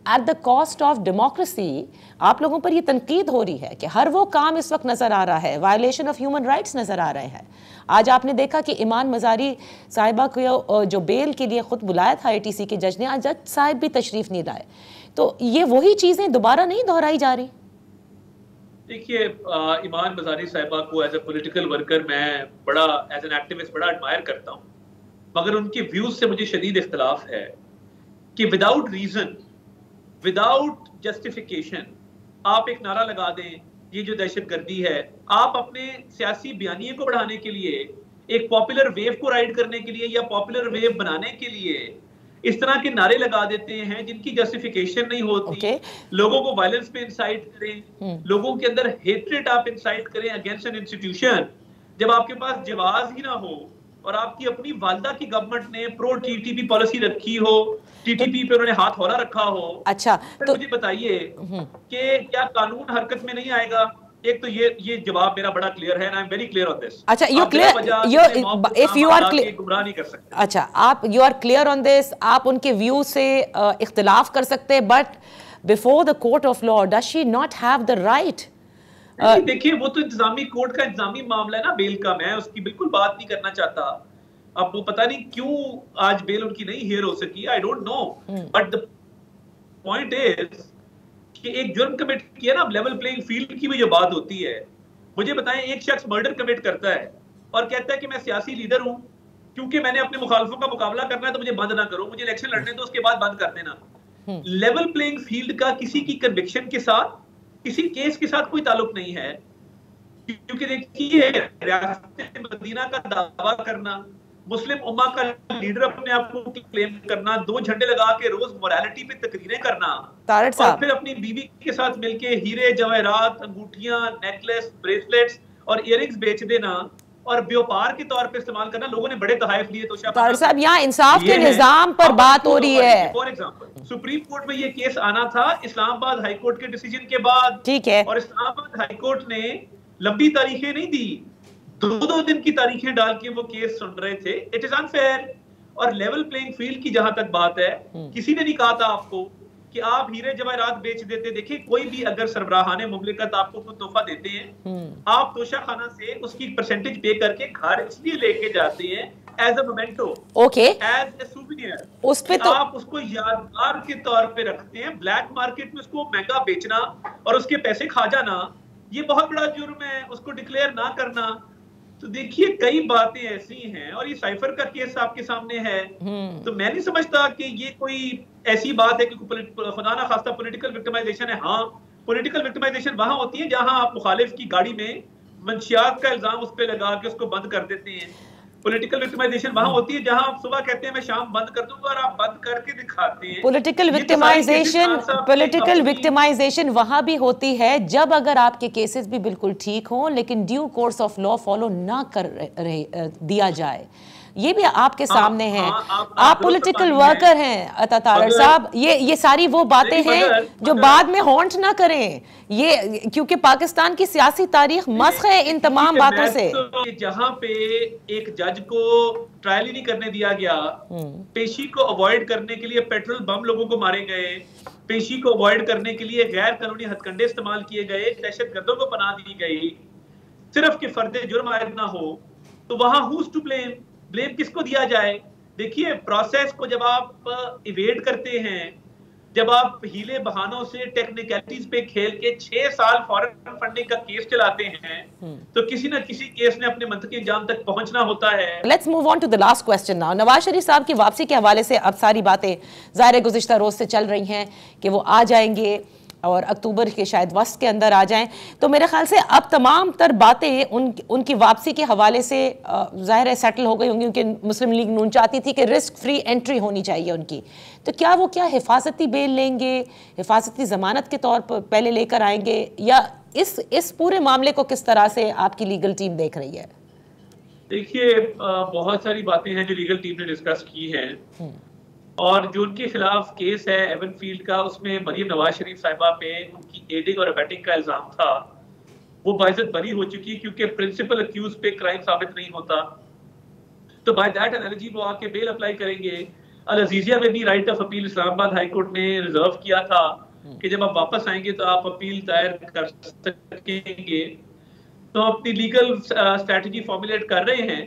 At the cost of democracy आप लोगों पर ये तनकीद हो रही है कि हर वो काम इस वक्त नज़र आ रहा है, वायलेशन ऑफ ह्यूमन राइट्स नज़र आ रहे हैं। आज आपने देखा कि ईमान मज़ारी साहिबा को जो बेल के लिए ख़ुद बुलाया था एटीसी के जज ने, आज जज साहिब भी तशरीफ़ नहीं लाए। तो ये वही चीज़ें दोबारा नहीं दोहराई जा रही? देखिए, ईमान मज़ारी साहिबा को एज ए पॉलिटिकल वर्कर मैं बड़ा, एज एन एक्टिविस्ट बड़ा एडमायर करता हूँ, मगर उनके व्यूज़ से मुझे शदीद इख्तलाफ है कि विदाउट रीज़न, विदाउट जस्टिफिकेशन आप एक नारा लगा दें, ये जो दहशतगर्दी है, आप अपने सियासी बयानिए को बढ़ाने के लिए, एक पॉपुलर वेव को राइड करने के लिए या पॉपुलर वेव बनाने के लिए इस तरह के नारे लगा देते हैं जिनकी जस्टिफिकेशन नहीं होती। लोगों को वायलेंस पे इंसाइट करें, लोगों के अंदर हेट्रेड आप इंसाइट करें अगेंस्ट एन इंस्टीट्यूशन, जब आपके पास जवाब ही ना हो और आपकी अपनी वालदा की गवर्नमेंट ने प्रो टीटीपी पॉलिसी रखी हो, टीटीपी पे उन्होंने हाथ हौला रखा हो। अच्छा, तो मुझे बताइए कि क्या कानून हरकत में नहीं आएगा? एक तो ये जवाब मेरा बड़ा क्लियर है, I am very clear on this. अच्छा, you clear, if you are clear, गुमराह नहीं कर सकते। अच्छा, आप you are clear on this, आप उनके व्यू से इख्तिलाफ कर सकते हैं, but before the court of law does she not have the right? देखिए, वो तो इंतजामी कोर्ट का इंतजामी मामला है ना बेल का, मैं उसकी बिल्कुल बात नहीं करना चाहता। अब वो पता नहीं क्यों आज बेल उनकी नहीं हियर हो सकी, I don't know, but the point is कि एक जुर्म कमिट किया ना, लेवल प्लेइंग फील्ड की भी जो बात होती है, मुझे बताएं, एक शख्स मर्डर कमिट करता है और कहता है कि मैं सियासी लीडर हूं, क्योंकि मैंने अपने मुखालफों का मुकाबला करना है तो मुझे बंद ना करो, मुझे इलेक्शन लड़ने दो, उसके बाद बंद कर देना। लेवल प्लेइंग फील्ड का किसी की कन्विक्शन के साथ, किसी केस के साथ कोई ताल्लुक नहीं है। क्योंकि देखिए रियासत मदीना का दावा करना, मुस्लिम उम्मा का लीडर अपने आप को क्लेम करना, 2 झंडे लगा के रोज मोरालिटी पे तकरीरें करना और फिर अपनी बीवी के साथ मिलके हीरे जवाहरात, अंगूठियां, नेकलेस, ब्रेसलेट्स और इयररिंग्स बेच देना और व्यापार के तौर पे इस्तेमाल करना। लोगों ने बड़े तहाइफ लिए। तो साहब यहाँ इंसाफ के निजाम पर बात हो रही है। फॉर एग्जांपल सुप्रीम कोर्ट में ये केस आना था इस्लामाबाद हाई कोर्ट के डिसीजन के बाद, ठीक है, और इस्लामाबाद हाई कोर्ट ने लंबी तारीखें नहीं दी, 2-2 दिन की तारीखें डाल के वो केस सुन रहे थे। It is unfair. और लेवल प्लेइंग फील्ड की जहां तक बात है, किसी ने नहीं कहा था आपको कि आप हीरे जवाहरात बेच देते। देखिए कोई भी अगर सरबराहाने मुमलिकत आपको कोई तोहफा देते हैं, आप तोशाखाना से उसकी परसेंटेज पे करके घर इसलिए लेके जाते हैं as a memento, okay, as a souvenir. उस पे तो आप उसको यादगार के तौर पे रखते हैं। ब्लैक मार्केट में उसको महंगा बेचना और उसके पैसे खा जाना, ये बहुत बड़ा जुर्म है। उसको डिक्लेयर ना करना। तो देखिए कई बातें ऐसी हैं, और ये साइफर का केस आपके सामने है। तो मैं नहीं समझता कि ये कोई ऐसी बात है कि खुदा ना खास्ता पॉलिटिकल विक्टिमाइजेशन है। हाँ, पॉलिटिकल विक्टिमाइजेशन वहां होती है जहां आप मुखालिफ की गाड़ी में मंशियात का इल्जाम उस पर लगा के उसको बंद कर देते हैं। पॉलिटिकल विक्टिमाइजेशन वहां होती है जहां आप सुबह कहते हैं मैं शाम बंद कर दूंगा और आप बंद करके दिखाते हैं। पॉलिटिकल विक्टिमाइजेशन वहां भी होती है जब अगर आपके केसेस भी बिल्कुल ठीक हों लेकिन due course of law follow ना कर दिया जाए। ये भी आपके सामने है। आप पॉलिटिकल वर्कर हैं अता तारड़ साहब। ये सारी वो बातें हैं जो बाद में हॉन्ट ना करें, ये क्योंकि पाकिस्तान की सियासी तारीख मस्ख है इन तमाम बातों से। जहां पे एक जज को ट्रायल ही नहीं करने दिया गया, पेशी को अवॉइड करने के लिए पेट्रोल बम लोगों को मारे गए, पेशी को अवॉइड करने के लिए गैर कानूनी हथकंडे इस्तेमाल किए गए, दहशतगर्दों को पनाह दी गई, सिर्फ कि फर्द जुर्म आयद ना हो, तो वहां हुज टू ब्लेम? ब्लेम किसको दिया जाए? देखिए प्रोसेस को जब आप इवेड करते हैं, जब आप हीले बहानों से टेक्निकलिटीज पे खेल के 6 साल फॉरेन फंडिंग का केस चलाते हैं, तो किसी ना किसी केस ने अपने मंतकी अंजाम तक पहुंचना होता है। Let's move on to the last question now. Nawaz Sharif साहब की वापसी के हवाले से अब सारी बातें ज़ाहिर गुज़िश्ता रोज से चल रही हैं कि वो आ जाएंगे और अक्टूबर के शायद वस्त के अंदर आ जाएं। तो मेरे ख्याल से अब तमाम तर बातें उनकी वापसी के हवाले से ज़ाहिर है सेटल हो गई होंगी, क्योंकि मुस्लिम लीग नून चाहती थी कि रिस्क फ्री एंट्री होनी चाहिए उनकी। तो क्या वो हिफाजती बेल लेंगे, हिफाजती ज़मानत के तौर पर पहले लेकर आएंगे, या इस पूरे मामले को किस तरह से आपकी लीगल टीम देख रही है? देखिए बहुत सारी बातें हैं जो लीगल टीम ने डिस्कस की हैं, और जो उनके खिलाफ केस है एवनफील्ड का, उसमें मरियम नवाज शरीफ साहिबा पे उनकी एडिंग और अबेटिंग का इल्जाम था, वो बाइज्जत बरी हो चुकी क्योंकि प्रिंसिपल अक्यूज पे क्राइम साबित नहीं होता। तो बाय दैट एनालॉजी वो आके बेल अप्लाई करेंगे। अल अजीजिया में भी right of appeal Islamabad high court ने रिजर्व किया था कि जब आप वापस आएंगे तो आप अपील दायर कर सकेंगे। तो अपनी लीगल स्ट्रेटजी फॉर्मुलेट कर रहे हैं,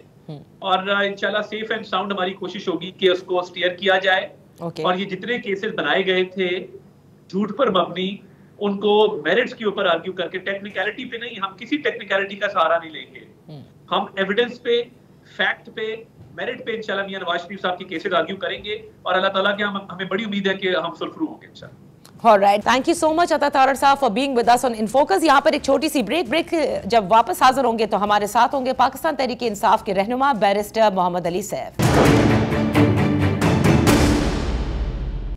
और इंशाल्लाह सेफ एंड साउंड हमारी कोशिश होगी कि उसको स्टीयर किया जाए। और ये जितने केसेस बनाए गए थे झूठ पर मबनी, उनको मेरिट्स के ऊपर आर्ग्यू करके, टेक्निकलिटी पे नहीं, हम किसी टेक्निकलिटी का सहारा नहीं लेंगे। हम एविडेंस पे, फैक्ट पे, मेरिट पे इंशाल्लाह मियां नवाज शरीफ साहब के केसेस आर्ग्यू करेंगे, और अल्लाह ताला के हमें बड़ी उम्मीद है कि हम सुरखरू होंगे इंशाल्लाह। All right. Thank you so much अता तारड़ साहब for being with us on In Focus। यहाँ पर एक छोटी सी ब्रेक जब वापस हाजिर होंगे तो हमारे साथ होंगे पाकिस्तान तहरीक इंसाफ के रहनुमा barrister Mohammad Ali Saif.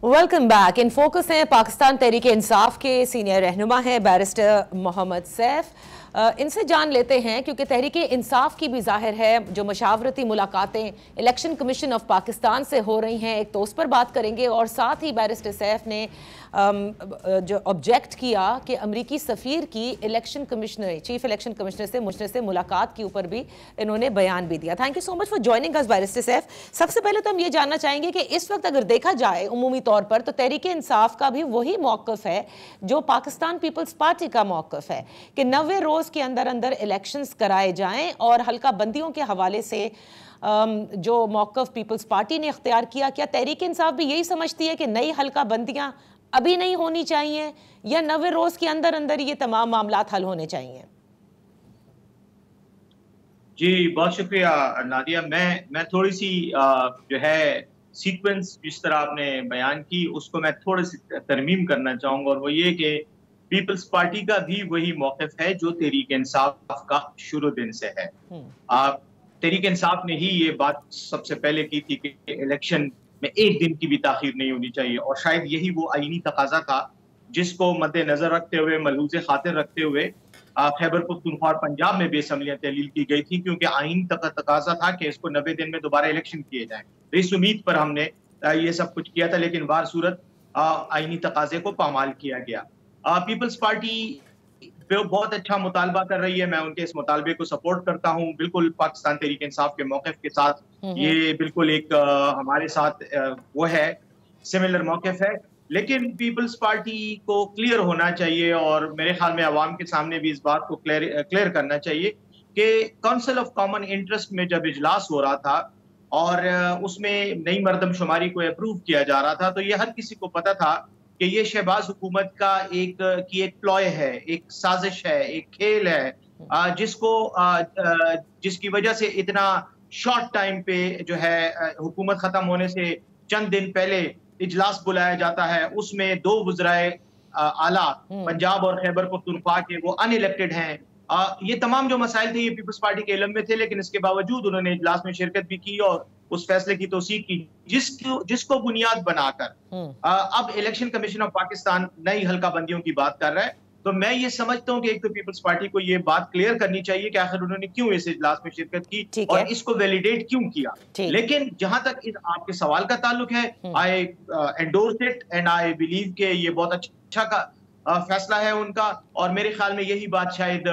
Welcome back. In focus है पाकिस्तान तहरीक इंसाफ के सीनियर रहनुमा है बैरिस्टर मोहम्मद सैफ। इनसे जान लेते हैं, क्योंकि तहरीक इंसाफ की भी जाहिर है जो मशावरती मुलाकातें इलेक्शन कमीशन ऑफ पाकिस्तान से हो रही हैं, एक तो उस पर बात करेंगे, और साथ ही बैरिस्टर सैफ ने जो ऑब्जेक्ट किया कि अमरीकी सफ़ीर की election commissioner, chief election commissioner से मुलाकात के ऊपर भी इन्होंने बयान भी दिया। Thank you so much for joining us barrister Saif. सबसे पहले तो हम ये जानना चाहेंगे कि इस वक्त अगर देखा जाए उमूमी तौर पर तो तहरीक इंसाफ का भी वही मौक़िफ़ है जो पाकिस्तान पीपल्स पार्टी का मौक़िफ़ है कि 90 रोज़ के अंदर अंदर इलेक्शंस कराए जाएं, और हल्का बंदियों के हवाले से जो मौक़िफ़ पीपल्स पार्टी ने इख्तियार किया, क्या तहरीक इंसाफ भी यही समझती है कि नई हल्का बंदियां अभी नहीं होनी चाहिए, या 90 रोज के अंदर अंदर ये तमाम मामलात हल होने चाहिए? जी बहुत शुक्रिया नादिया। मैं थोड़ी सी जो है सीक्वेंस जिस तरह आपने बयान की उसको मैं थोड़ी सी तरमीम करना चाहूँगा, और वो ये कि पीपल्स पार्टी का भी वही मौक़िफ़ है जो तहरीक इंसाफ का शुरू दिन से है। तहरीक इंसाफ ने ही ये बात सबसे पहले की थी कि इलेक्शन में एक दिन की भी ताख़ीर नहीं होनी चाहिए, और शायद यही वो आईनी तकाजा था जिसको मद्देनजर रखते हुए, मलहूज़े खातिर रखते हुए खैबर पख्तूनख्वा और पंजाब में भी असम्बलियां तहलील की गई थी, क्योंकि आईन तक तकाजा था कि इसको 90 दिन में दोबारा इलेक्शन किए जाएं। इस उम्मीद पर हमने ये सब कुछ किया था, लेकिन बार सूरत आईनी तकाजे को पामाल किया गया। पीपल्स पार्टी बहुत अच्छा मुतालबा कर रही है, मैं उनके इस मुतालबे को सपोर्ट करता हूँ। बिल्कुल पाकिस्तान तहरीक इंसाफ के मौक़िफ़ के साथ ये बिल्कुल एक हमारे साथ वो है, सिमिलर मौक़िफ़ है। लेकिन पीपल्स पार्टी को क्लियर होना चाहिए, और मेरे ख्याल में अवाम के सामने भी इस बात को क्लियर करना चाहिए कि काउंसिल ऑफ कॉमन इंटरेस्ट में जब इजलास हो रहा था और उसमें नई मरदमशुमारी को अप्रूव किया जा रहा था, तो ये हर किसी को पता था कि ये शहबाज हुकूमत का एक प्लॉय है, एक साजिश है, एक खेल है, जिसकी वजह से इतना शॉर्ट टाइम पे जो है हुकूमत खत्म होने से चंद दिन पहले इजलास बुलाया जाता है। उसमें 2 वज़राए आला पंजाब और खैबर पख्तूनख्वा के वो अनइलेक्टेड हैं। ये तमाम जो मसाइल थे ये पीपल्स पार्टी के इल्म में थे, लेकिन इसके बावजूद उन्होंने इजलास में शिरकत भी की और उस फैसले की तौसीक की जिसको बुनियाद बनाकर अब इलेक्शन कमीशन ऑफ पाकिस्तान नई हल्का बंदियों की बात कर रहा है। तो मैं ये समझता हूँ कि एक तो पीपल्स पार्टी को ये बात क्लियर करनी चाहिए कि आखिर उन्होंने क्यों इस इजलास में शिरकत की और इसको वैलिडेट क्यों किया। लेकिन जहां तक आपके सवाल का ताल्लुक है, I endorse it and I believe के ये बहुत अच्छा फैसला है उनका, और मेरे ख्याल में यही बात शायद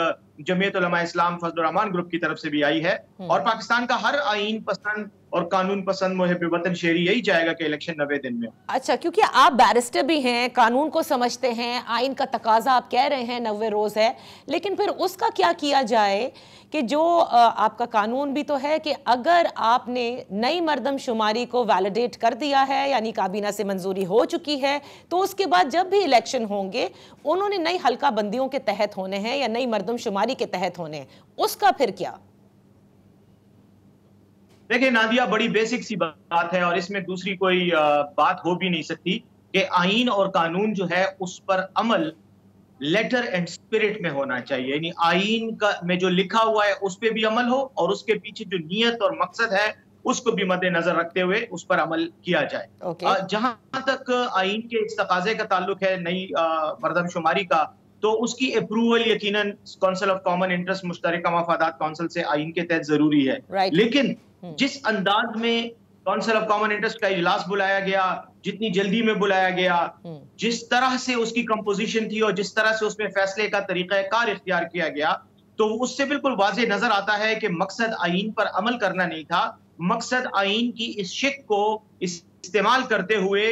जमीयत उलमा इस्लाम फजल रहमान ग्रुप की तरफ से भी आई है, और पाकिस्तान का हर आईन पसंद और कानून पसंद मुहिब वतन शहरी यही चाहेगा कि इलेक्शन 90 दिन में। अच्छा, क्योंकि आप बैरिस्टर भी हैं, कानून को समझते हैं, आइन का तकाजा आप कह रहे हैं 90 रोज है, लेकिन फिर उसका क्या किया जाए कि जो आपका कानून भी तो है कि अगर आपने नई मरदमशुमारी को वैलिडेट कर दिया है, यानी काबीना से मंजूरी हो चुकी है, तो उसके बाद जब भी इलेक्शन होंगे उन्होंने नई हल्का बंदियों के तहत होने हैं या नई मरदमशुमारी के तहत होने हैं, उसका फिर क्या? देखिए नादिया, बड़ी बेसिक सी बात है और इसमें दूसरी कोई बात हो भी नहीं सकती कि आईन और कानून जो है उस पर अमल लेटर एंड स्पिरिट में होना चाहिए, यानी आईन का में जो लिखा हुआ है उस पर भी अमल हो और उसके पीछे जो नीयत और मकसद है उसको भी मद्देनजर रखते हुए उस पर अमल किया जाए। जहां तक आईन के इस तकाजे का ताल्लुक है नई मरदमशुमारी का, तो उसकी अप्रूवल यकीनन काउंसिल ऑफ कॉमन इंटरेस्ट मुश्तरका मफादात काउंसिल से आईन के तहत जरूरी है। लेकिन जिस अंदाज में काउंसिल ऑफ कॉमन इंटरेस्ट का इजलास बुलाया गया, जितनी जल्दी में बुलाया गया, जिस तरह से उसकी कंपोजिशन थी और जिस तरह से उसमें फैसले का तरीकाकार इख्तियार किया गया, तो उससे बिल्कुल वाज़ेह नजर आता है कि मकसद आईन पर अमल करना नहीं था, मकसद आईन की इस शिक को इस्तेमाल करते हुए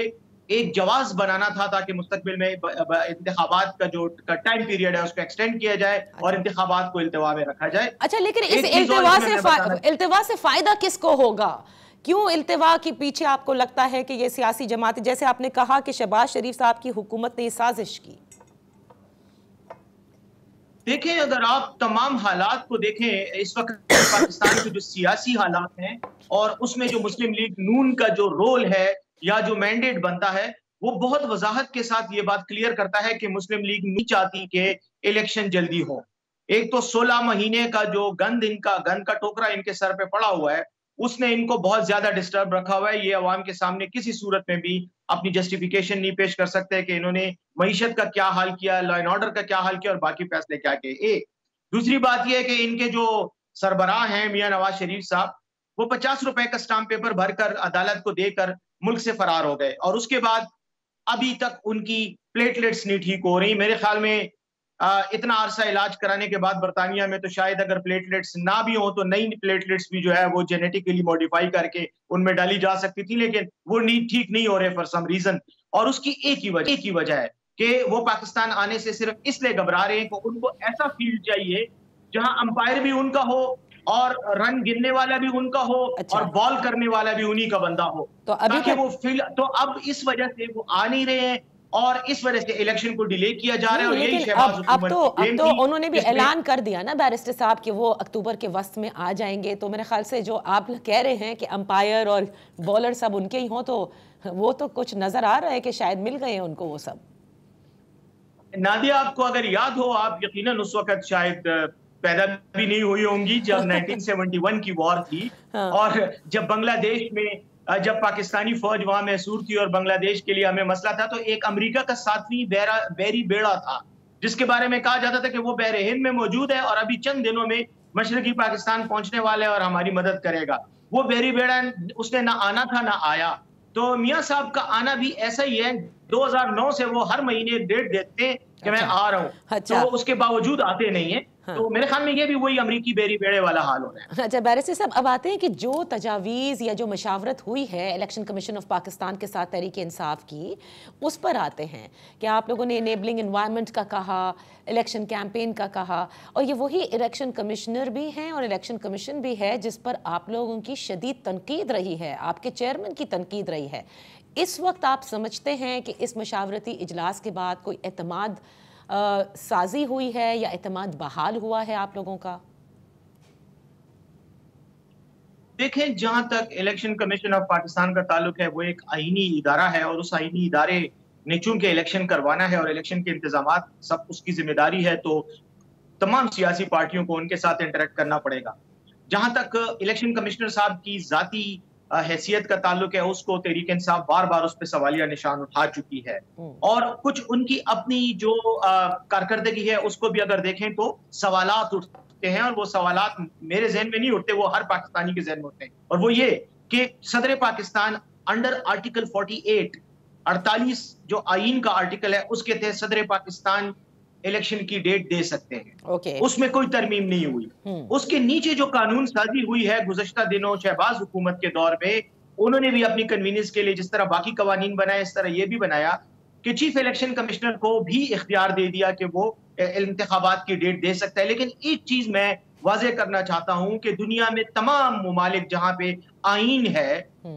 एक जवाज बनाना था ताकि मुस्तकबिल में इंतखाबात का जो टाइम पीरियड है उसको एक्सटेंड किया जाए और इंतखाबात को इल्तिवा में रखा जाए। अच्छा, लेकिन इस इल्तिवा से फायदा किसको होगा? क्यों इल्तिवा के पीछे आपको लगता है कि ये सियासी जमात, जैसे आपने कहा कि शहबाज शरीफ साहब की हुकूमत ने साजिश की? देखें, अगर आप तमाम हालात को देखें इस वक्त पाकिस्तान के जो सियासी हालात हैं और उसमें जो मुस्लिम लीग नून का जो रोल है या जो मैंडेट बनता है, वो बहुत वजाहत के साथ ये बात क्लियर करता है कि मुस्लिम लीग नहीं चाहती कि इलेक्शन जल्दी हो। एक तो 16 महीने का जो गंद का टोकरा इनके सर पे पड़ा हुआ है, उसने इनको बहुत ज्यादा डिस्टर्ब रखा हुआ है। ये अवाम के सामने किसी सूरत में भी अपनी जस्टिफिकेशन नहीं पेश कर सकते कि इन्होंने मईशत का क्या हाल किया, लॉ एंड ऑर्डर का क्या हाल किया और बाकी फैसले क्या किए। दूसरी बात यह है कि इनके जो सरबराह हैं मियां नवाज शरीफ साहब, वो 50 रुपए का स्टाम्प पेपर भरकर अदालत को देकर मुल्क से फरार हो गए और उसके बाद अभी तक उनकी प्लेटलेट्स नहीं ठीक हो रही। मेरे ख्याल में इतना अरसा इलाज कराने के बाद बरतानिया में तो शायद अगर प्लेटलेट्स ना भी हो तो नई प्लेटलेट्स भी जो है वो जेनेटिकली मॉडिफाई करके उनमें डाली जा सकती थी, लेकिन वो ठीक नहीं हो रहे फॉर सम रीजन। और उसकी एक ही वजह है कि वो पाकिस्तान आने से सिर्फ इसलिए घबरा रहे हैं कि उनको ऐसा फील्ड चाहिए जहां अंपायर भी उनका हो और रन गिनने वाला भी उनका हो और बॉल करने वाला भी उन्हीं का बंदा हो, तो अभी वो फील्ड, तो अब इस वजह से वो आ नहीं रहे हैं और इस वजह से इलेक्शन को डिले किया जा रहा है। और यही शहबाज अब तो उन्होंने भी ऐलान कर दिया ना बैरिस्टर साहब कि वो अक्टूबर के वस्त में आ जाएंगे, तो मेरे ख्याल से जो आप कह रहे हैं कि अंपायर और बॉलर सब उनके ही हों, तो वो तो कुछ नजर आ रहा है कि शायद मिल गए हैं उनको वो सब। नादिया, आपको अगर याद हो, आप यकीनन उस वक्त शायद पैदा भी नहीं हुई होंगी जब 1971 की वॉर थी। हाँ। और जब बांग्लादेश में जब पाकिस्तानी फौज वहां मैसूर थी और बांग्लादेश के लिए हमें मसला था, तो एक अमेरिका का 7वीं बहरी बेड़ा था जिसके बारे में कहा जाता था कि वो बहरे हिंद में मौजूद है और अभी चंद दिनों में मशरकी पाकिस्तान पहुंचने वाला है और हमारी मदद करेगा। वो बहरी बेड़ा उसने ना आना था ना आया। तो मियां साहब का आना भी ऐसा ही है। 2009 से वो हर महीने डेट देते हैं कि मैं आ रहा हूँ, तो उसके बावजूद आते नहीं है। हाँ। तो मेरे ख्याल में ये भी वही अमरीकी बेरी बेड़े वाला हाल हो रहा है। अच्छा बैरिस्टर साहब, अब आते हैं कि जो तजावीज़ या जो मशावरत हुई है इलेक्शन कमीशन ऑफ पाकिस्तान के साथ तहरीक इंसाफ की, उस पर आते हैं कि आप लोगों ने इनेबलिंग एनवायरनमेंट का कहा, इलेक्शन कैंपेन का कहा, और ये वही इलेक्शन कमिश्नर भी हैं और इलेक्शन कमीशन भी है जिस पर आप लोगों की शदीद तनकीद रही है, आपके चेयरमैन की तनकीद रही है। इस वक्त आप समझते हैं कि इस मशावरती इजलास के बाद कोई एतमाद साजी हुई है या एतमाद बहाल हुआ है आप लोगों का? देखें, जहां तक इलेक्शन कमीशन ऑफ पाकिस्तान का ताल्लुक है, वो एक आईनी इदारा है और उस आईनी इदारे ने चूंकि इलेक्शन करवाना है और इलेक्शन के इंतजामात सब उसकी जिम्मेदारी है, तो तमाम सियासी पार्टियों को उनके साथ इंटरेक्ट करना पड़ेगा। जहां तक इलेक्शन कमिश्नर साहब की जाती हैसियत का ताल्लुक है, उसको तहरीक इंसाफ बार बार उस पर सवालिया निशान उठा चुकी है और कुछ उनकी अपनी जो कारकर्दगी है उसको भी अगर देखें तो सवालात उठते हैं, और वो सवालात मेरे जहन में नहीं उठते, वो हर पाकिस्तानी के जहन में उठते हैं। और वो ये कि सदर पाकिस्तान अंडर आर्टिकल 48 जो आईन का आर्टिकल है उसके तहत सदर पाकिस्तान इलेक्शन की डेट दे सकते हैं। उसमें कोई तरमीम नहीं हुई। उसके नीचे जो कानून साजी हुई है गुज़श्ता दिनों शहबाज हुकूमत के दौर में, उन्होंने भी अपनी कन्वीनियंस के लिए जिस तरह बाकी कवानीन बनाए, इस तरह ये भी बनाया कि चीफ इलेक्शन कमिश्नर को भी इख्तियार दे दिया कि वो इंतखाबात की डेट दे सकता है। लेकिन एक चीज मैं वाज़े करना चाहता हूं कि दुनिया में तमाम मुमालिक जहां पे आईन है,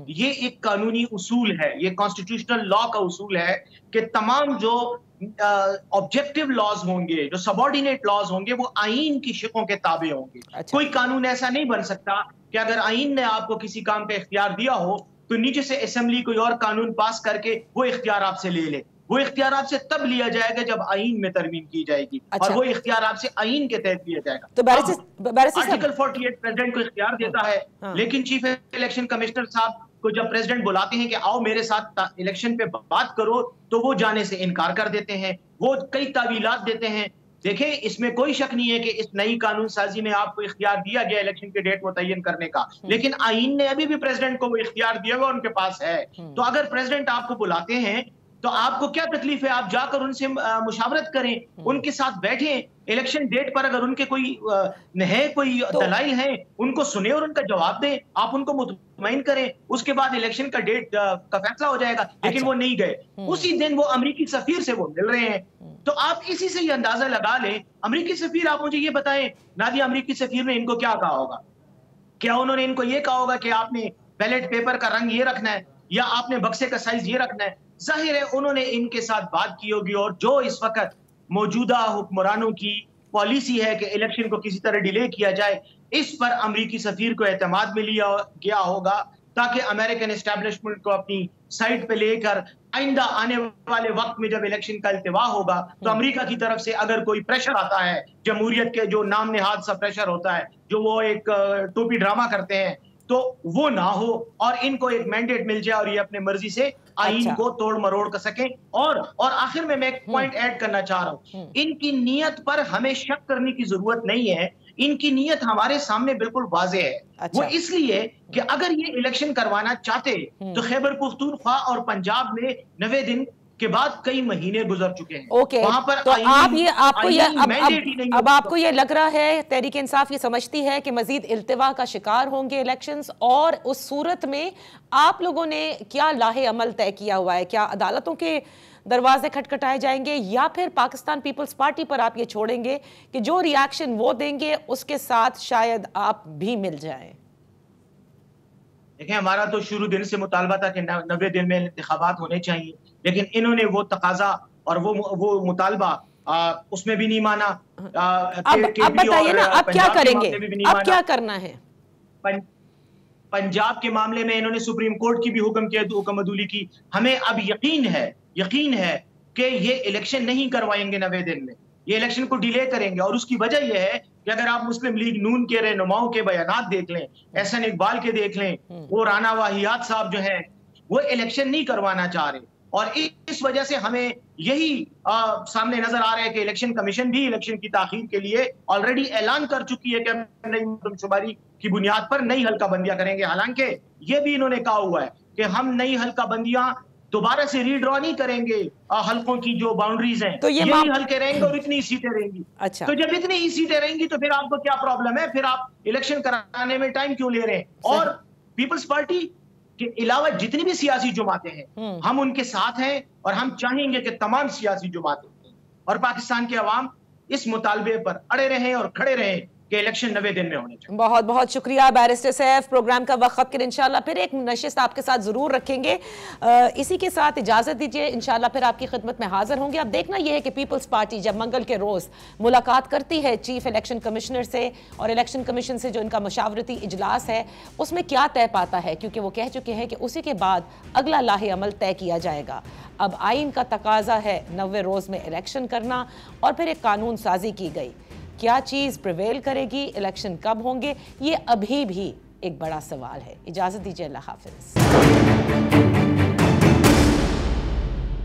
ये एक कानूनी उसूल है, ये कॉन्स्टिट्यूशनल लॉ का उसूल है कि तमाम जो ऑब्जेक्टिव लॉज होंगे, जो सबऑर्डिनेट लॉज होंगे, वो आईन की शिकों के ताबे होंगे। कोई कानून ऐसा नहीं बन सकता कि अगर आईन ने आपको किसी काम का इख्तियार दिया हो तो नीचे से असेंबली कोई और कानून पास करके वो इख्तियार आपसे ले ले। वो इख्तियार आपसे तब लिया जाएगा जब आईन में तरमीम की जाएगी। और वो इख्तियार आपसे आईन के तहत लिया जाएगा। तो आर्टिकल 48 प्रेसिडेंट को इख्तियार देता है, लेकिन चीफ इलेक्शन कमिश्नर साहब को जब प्रेसिडेंट बुलाते हैं कि आओ मेरे साथ इलेक्शन पे बात करो, तो वो जाने से इनकार कर देते हैं, वो कई तावीलात देते हैं। देखें, इसमें कोई शक नहीं है कि इस नई कानून साजी में आपको इख्तियार दिया गया इलेक्शन की डेट मुतय्यन करने का, लेकिन आईन ने अभी भी प्रेसिडेंट को वो इख्तियार दिया हुआ उनके पास है। तो अगर प्रेसिडेंट आपको बुलाते हैं तो आपको क्या तकलीफ है? आप जाकर उनसे मुशावरत करें, उनके साथ बैठें, इलेक्शन डेट पर अगर उनके कोई दलाइल हैं उनको सुने और उनका जवाब दें, आप उनको मुतमईन करें, उसके बाद इलेक्शन का डेट का फैसला हो जाएगा। लेकिन वो नहीं गए, उसी दिन वो अमेरिकी सफीर से वो मिल रहे हैं। तो आप इसी से ये अंदाजा लगा लें, अमेरिकी सफीर, आप मुझे ये बताएं नादिया, अमेरिकी सफीर ने इनको क्या कहा होगा? क्या उन्होंने इनको ये कहा होगा कि आपने बैलेट पेपर का रंग ये रखना है या आपने बक्से का साइज ये रखना है? जाहिर है उन्होंने इनके साथ बात की होगी, और जो इस वक्त मौजूदा हुक्मरानों की पॉलिसी है कि इलेक्शन को किसी तरह डिले किया जाए, इस पर अमेरिकी सफीर को एतमाद में लिया गया होगा ताकि अमेरिकन एस्टैब्लिशमेंट को अपनी साइड पे लेकर आइंदा आने वाले वक्त में जब इलेक्शन का इल्तिवा होगा तो अमेरिका की तरफ से अगर कोई प्रेशर आता है, जमहूरियत के जो नाम नेहाद सा प्रेशर होता है, जो वो एक टोपी ड्रामा करते हैं, तो वो ना हो और इनको एक मैंडेट मिल जाए और ये अपने मर्जी से आईन को तोड़ मरोड़ कर सकें। और आखिर में मैं एक पॉइंट ऐड करना चाह रहा हूं, इनकी नीयत पर हमें शक करने की जरूरत नहीं है। इनकी नीयत हमारे सामने बिल्कुल वाज़ेह है। वो इसलिए कि अगर ये इलेक्शन करवाना चाहते तो खैबर पख्तूनख्वा और पंजाब में 90 दिन के बाद कई महीने गुजर चुके हैं। वहां पर तो आपको ये लग रहा है तहरीक इंसाफ ये समझती है कि मजीद इल्तिवा का शिकार होंगे इलेक्शंस, और उस सूरत में आप लोगों ने क्या लाहे अमल तय किया हुआ है? क्या अदालतों के दरवाजे खटखटाए जाएंगे या फिर पाकिस्तान पीपल्स पार्टी पर आप ये छोड़ेंगे कि जो रिएक्शन वो देंगे उसके साथ शायद आप भी मिल जाएं? देखिए, हमारा तो शुरू दिन से मुतालबा था कि 90 दिन में इंतखाबात होने चाहिए, लेकिन इन्होंने वो तकाजा और वो मुतालबा उसमें भी नहीं माना। अब बताइए ना, अब क्या करेंगे, अब क्या करना है? पंजाब के मामले में इन्होंने सुप्रीम कोर्ट की भी हुक्म अदूली की। हमें अब यकीन है कि ये इलेक्शन नहीं करवाएंगे 90 दिन में, ये इलेक्शन को डिले करेंगे। और उसकी वजह यह है कि अगर आप मुस्लिम लीग नून के रहनुमाओं के बयानात देख लें, एहसन इकबाल के देख लें, वो राना वाहियात साहब जो हैं वो इलेक्शन नहीं करवाना चाह रहे। और इस वजह से हमें यही सामने नजर आ रहा है कि इलेक्शन कमीशन भी इलेक्शन की ताखीर के लिए ऑलरेडी ऐलान कर चुकी है कि हम नई मरदमशुमारी की बुनियाद पर नई हल्का बंदियां करेंगे। हालांकि ये भी इन्होंने कहा हुआ है कि हम नई हल्का बंदियां दोबारा से रीड्रॉ नहीं करेंगे हल्कों की जो बाउंड्रीज हैं, तो यही हल्के रहेंगे और इतनी सीटें रहेंगी। अच्छा, तो जब इतनी ही सीटें रहेंगी तो फिर आपको क्या प्रॉब्लम है? फिर आप इलेक्शन कराने में टाइम क्यों ले रहे हैं? और पीपल्स पार्टी के अलावा जितनी भी सियासी जमातें हैं हम उनके साथ हैं और हम चाहेंगे कि तमाम सियासी जमातें और पाकिस्तान के अवाम इस मुतालबे पर अड़े रहें और खड़े रहें कि इलेक्शन 90 दिन में होने चाहिए। बहुत बहुत शुक्रिया बैरिस्टर सैफ। प्रोग्राम का वक्त के इंशाल्लाह फिर एक नशिस्त आपके साथ जरूर रखेंगे। इसी के साथ इजाजत दीजिए, इंशाल्लाह फिर आपकी खिदमत में हाजिर होंगे। अब देखना यह है कि पीपल्स पार्टी जब मंगल के रोज मुलाकात करती है चीफ इलेक्शन कमिश्नर से और इलेक्शन कमीशन से जो इनका मशावरती इजलास है उसमें क्या तय पाता है, क्योंकि वो कह चुके हैं कि उसी के बाद अगला लाहे अमल तय किया जाएगा। अब आइन का तकाजा है 90 रोज में इलेक्शन करना और फिर एक कानून साजी की गई। क्या चीज़ प्रिवेल करेगी, इलेक्शन कब होंगे, ये अभी भी एक बड़ा सवाल है। इजाज़त दीजिए, अल्लाह हाफ़िज़।